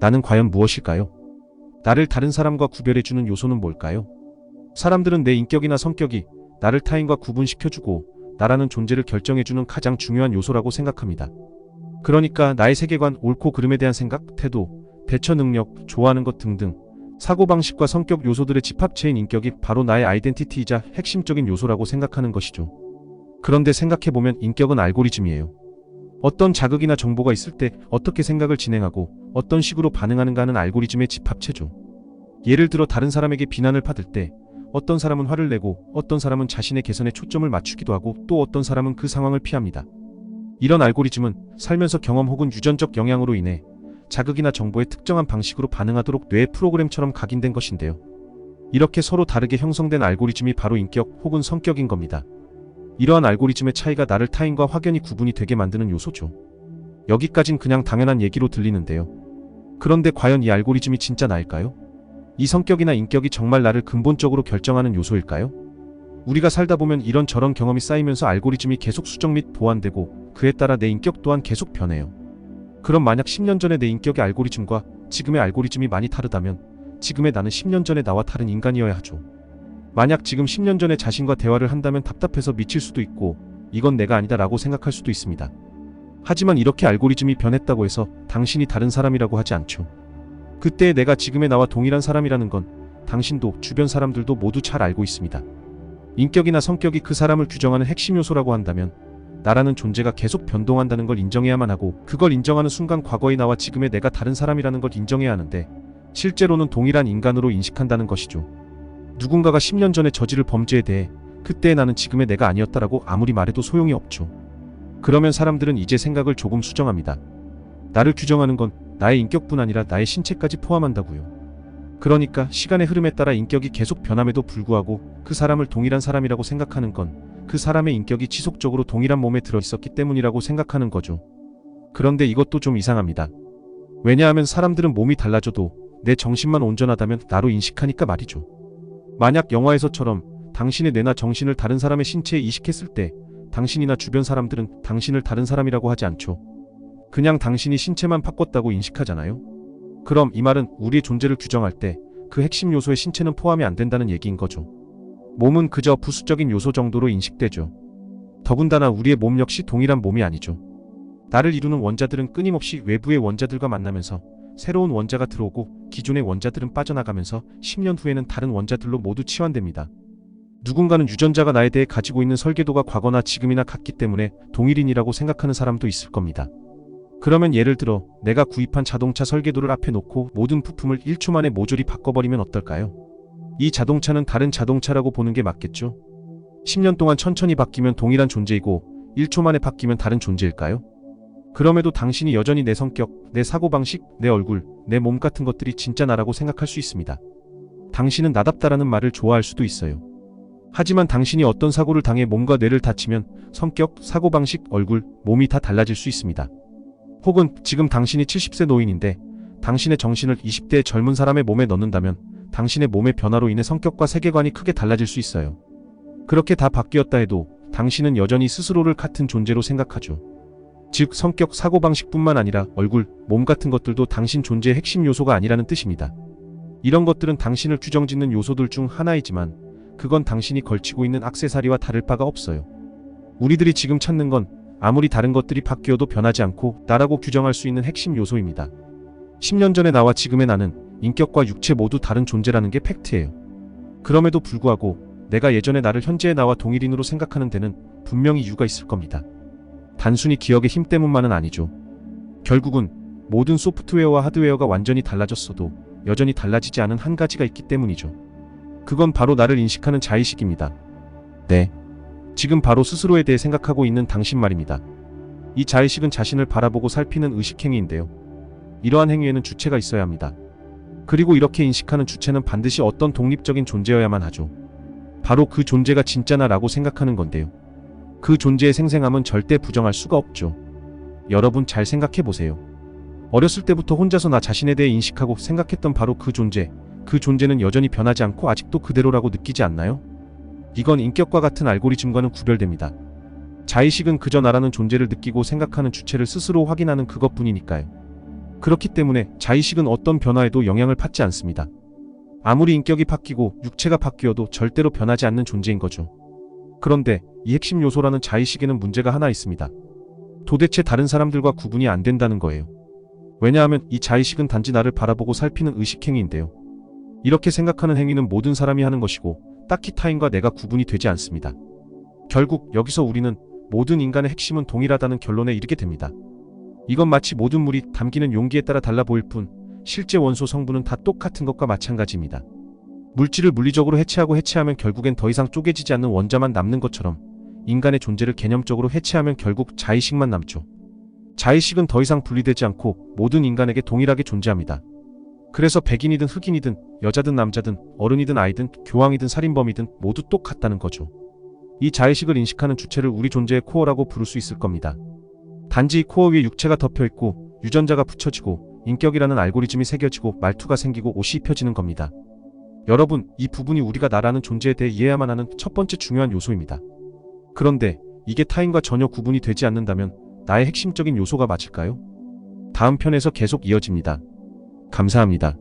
나는 과연 무엇일까요? 나를 다른 사람과 구별해주는 요소는 뭘까요? 사람들은 내 인격이나 성격이 나를 타인과 구분시켜주고 나라는 존재를 결정해주는 가장 중요한 요소라고 생각합니다. 그러니까 나의 세계관, 옳고 그름에 대한 생각, 태도, 대처 능력, 좋아하는 것 등등 사고방식과 성격 요소들의 집합체인 인격이 바로 나의 아이덴티티이자 핵심적인 요소라고 생각하는 것이죠. 그런데 생각해보면 인격은 알고리즘이에요. 어떤 자극이나 정보가 있을 때 어떻게 생각을 진행하고 어떤 식으로 반응하는가 하는 알고리즘의 집합체죠. 예를 들어 다른 사람에게 비난을 받을 때 어떤 사람은 화를 내고 어떤 사람은 자신의 개선에 초점을 맞추기도 하고 또 어떤 사람은 그 상황을 피합니다. 이런 알고리즘은 살면서 경험 혹은 유전적 영향으로 인해 자극이나 정보에 특정한 방식으로 반응하도록 뇌의 프로그램처럼 각인된 것인데요. 이렇게 서로 다르게 형성된 알고리즘이 바로 인격 혹은 성격인 겁니다. 이러한 알고리즘의 차이가 나를 타인과 확연히 구분이 되게 만드는 요소죠. 여기까진 그냥 당연한 얘기로 들리는데요. 그런데 과연 이 알고리즘이 진짜 나일까요? 이 성격이나 인격이 정말 나를 근본적으로 결정하는 요소일까요? 우리가 살다 보면 이런저런 경험이 쌓이면서 알고리즘이 계속 수정 및 보완되고 그에 따라 내 인격 또한 계속 변해요. 그럼 만약 10년 전의 내 인격의 알고리즘과 지금의 알고리즘이 많이 다르다면 지금의 나는 10년 전의 나와 다른 인간이어야 하죠. 만약 지금 10년 전의 자신과 대화를 한다면 답답해서 미칠 수도 있고 이건 내가 아니다 라고 생각할 수도 있습니다. 하지만 이렇게 알고리즘이 변했다고 해서 당신이 다른 사람이라고 하지 않죠. 그때의 내가 지금의 나와 동일한 사람이라는 건 당신도 주변 사람들도 모두 잘 알고 있습니다. 인격이나 성격이 그 사람을 규정하는 핵심 요소라고 한다면 나라는 존재가 계속 변동한다는 걸 인정해야만 하고 그걸 인정하는 순간 과거의 나와 지금의 내가 다른 사람이라는 걸 인정해야 하는데 실제로는 동일한 인간으로 인식한다는 것이죠. 누군가가 10년 전에 저지를 범죄에 대해 그때의 나는 지금의 내가 아니었다라고 아무리 말해도 소용이 없죠. 그러면 사람들은 이제 생각을 조금 수정합니다. 나를 규정하는 건 나의 인격뿐 아니라 나의 신체까지 포함한다고요. 그러니까 시간의 흐름에 따라 인격이 계속 변함에도 불구하고 그 사람을 동일한 사람이라고 생각하는 건 그 사람의 인격이 지속적으로 동일한 몸에 들어있었기 때문이라고 생각하는 거죠. 그런데 이것도 좀 이상합니다. 왜냐하면 사람들은 몸이 달라져도 내 정신만 온전하다면 나로 인식하니까 말이죠. 만약 영화에서처럼 당신의 뇌나 정신을 다른 사람의 신체에 이식했을 때 당신이나 주변 사람들은 당신을 다른 사람이라고 하지 않죠. 그냥 당신이 신체만 바꿨다고 인식하잖아요. 그럼 이 말은 우리의 존재를 규정할 때 그 핵심 요소의 신체는 포함이 안 된다는 얘기인 거죠. 몸은 그저 부수적인 요소 정도로 인식되죠. 더군다나 우리의 몸 역시 동일한 몸이 아니죠. 나를 이루는 원자들은 끊임없이 외부의 원자들과 만나면서 새로운 원자가 들어오고 기존의 원자들은 빠져나가면서 10년 후에는 다른 원자들로 모두 치환됩니다. 누군가는 유전자가 나에 대해 가지고 있는 설계도가 과거나 지금이나 같기 때문에 동일인이라고 생각하는 사람도 있을 겁니다. 그러면 예를 들어 내가 구입한 자동차 설계도를 앞에 놓고 모든 부품을 1초 만에 모조리 바꿔버리면 어떨까요? 이 자동차는 다른 자동차라고 보는 게 맞겠죠? 10년 동안 천천히 바뀌면 동일한 존재이고 1초 만에 바뀌면 다른 존재일까요? 그럼에도 당신이 여전히 내 성격, 내 사고방식, 내 얼굴, 내 몸 같은 것들이 진짜 나라고 생각할 수 있습니다. 당신은 나답다라는 말을 좋아할 수도 있어요. 하지만 당신이 어떤 사고를 당해 몸과 뇌를 다치면 성격, 사고방식, 얼굴, 몸이 다 달라질 수 있습니다. 혹은 지금 당신이 70세 노인인데 당신의 정신을 20대의 젊은 사람의 몸에 넣는다면 당신의 몸의 변화로 인해 성격과 세계관이 크게 달라질 수 있어요. 그렇게 다 바뀌었다 해도 당신은 여전히 스스로를 같은 존재로 생각하죠. 즉 성격, 사고방식뿐만 아니라 얼굴, 몸 같은 것들도 당신 존재의 핵심 요소가 아니라는 뜻입니다. 이런 것들은 당신을 규정짓는 요소들 중 하나이지만 그건 당신이 걸치고 있는 액세서리와 다를 바가 없어요. 우리들이 지금 찾는 건 아무리 다른 것들이 바뀌어도 변하지 않고 나라고 규정할 수 있는 핵심 요소입니다. 10년 전의 나와 지금의 나는 인격과 육체 모두 다른 존재라는 게 팩트예요. 그럼에도 불구하고 내가 예전의 나를 현재의 나와 동일인으로 생각하는 데는 분명히 이유가 있을 겁니다. 단순히 기억의 힘 때문만은 아니죠. 결국은 모든 소프트웨어와 하드웨어가 완전히 달라졌어도 여전히 달라지지 않은 한 가지가 있기 때문이죠. 그건 바로 나를 인식하는 자의식입니다. 네. 지금 바로 스스로에 대해 생각하고 있는 당신 말입니다. 이 자의식은 자신을 바라보고 살피는 의식행위인데요. 이러한 행위에는 주체가 있어야 합니다. 그리고 이렇게 인식하는 주체는 반드시 어떤 독립적인 존재여야만 하죠. 바로 그 존재가 진짜 나라고 생각하는 건데요. 그 존재의 생생함은 절대 부정할 수가 없죠. 여러분 잘 생각해보세요. 어렸을 때부터 혼자서 나 자신에 대해 인식하고 생각했던 바로 그 존재는 여전히 변하지 않고 아직도 그대로라고 느끼지 않나요? 이건 인격과 같은 알고리즘과는 구별됩니다. 자의식은 그저 나라는 존재를 느끼고 생각하는 주체를 스스로 확인하는 그것뿐이니까요. 그렇기 때문에 자의식은 어떤 변화에도 영향을 받지 않습니다. 아무리 인격이 바뀌고 육체가 바뀌어도 절대로 변하지 않는 존재인 거죠. 그런데 이 핵심 요소라는 자의식에는 문제가 하나 있습니다. 도대체 다른 사람들과 구분이 안 된다는 거예요. 왜냐하면 이 자의식은 단지 나를 바라보고 살피는 의식행위인데요. 이렇게 생각하는 행위는 모든 사람이 하는 것이고 딱히 타인과 내가 구분이 되지 않습니다. 결국 여기서 우리는 모든 인간의 핵심은 동일하다는 결론에 이르게 됩니다. 이건 마치 모든 물이 담기는 용기에 따라 달라 보일 뿐 실제 원소 성분은 다 똑같은 것과 마찬가지입니다. 물질을 물리적으로 해체하고 해체하면 결국엔 더 이상 쪼개지지 않는 원자만 남는 것처럼 인간의 존재를 개념적으로 해체하면 결국 자의식만 남죠. 자의식은 더 이상 분리되지 않고 모든 인간에게 동일하게 존재합니다. 그래서 백인이든 흑인이든 여자든 남자든 어른이든 아이든 교황이든 살인범이든 모두 똑같다는 거죠. 이 자의식을 인식하는 주체를 우리 존재의 코어라고 부를 수 있을 겁니다. 단지 이 코어 위에 육체가 덮여있고 유전자가 붙여지고 인격이라는 알고리즘이 새겨지고 말투가 생기고 옷이 입혀지는 겁니다. 여러분, 이 부분이 우리가 나라는 존재에 대해 이해해야만 하는 첫 번째 중요한 요소입니다. 그런데 이게 타인과 전혀 구분이 되지 않는다면 나의 핵심적인 요소가 맞을까요? 다음 편에서 계속 이어집니다. 감사합니다.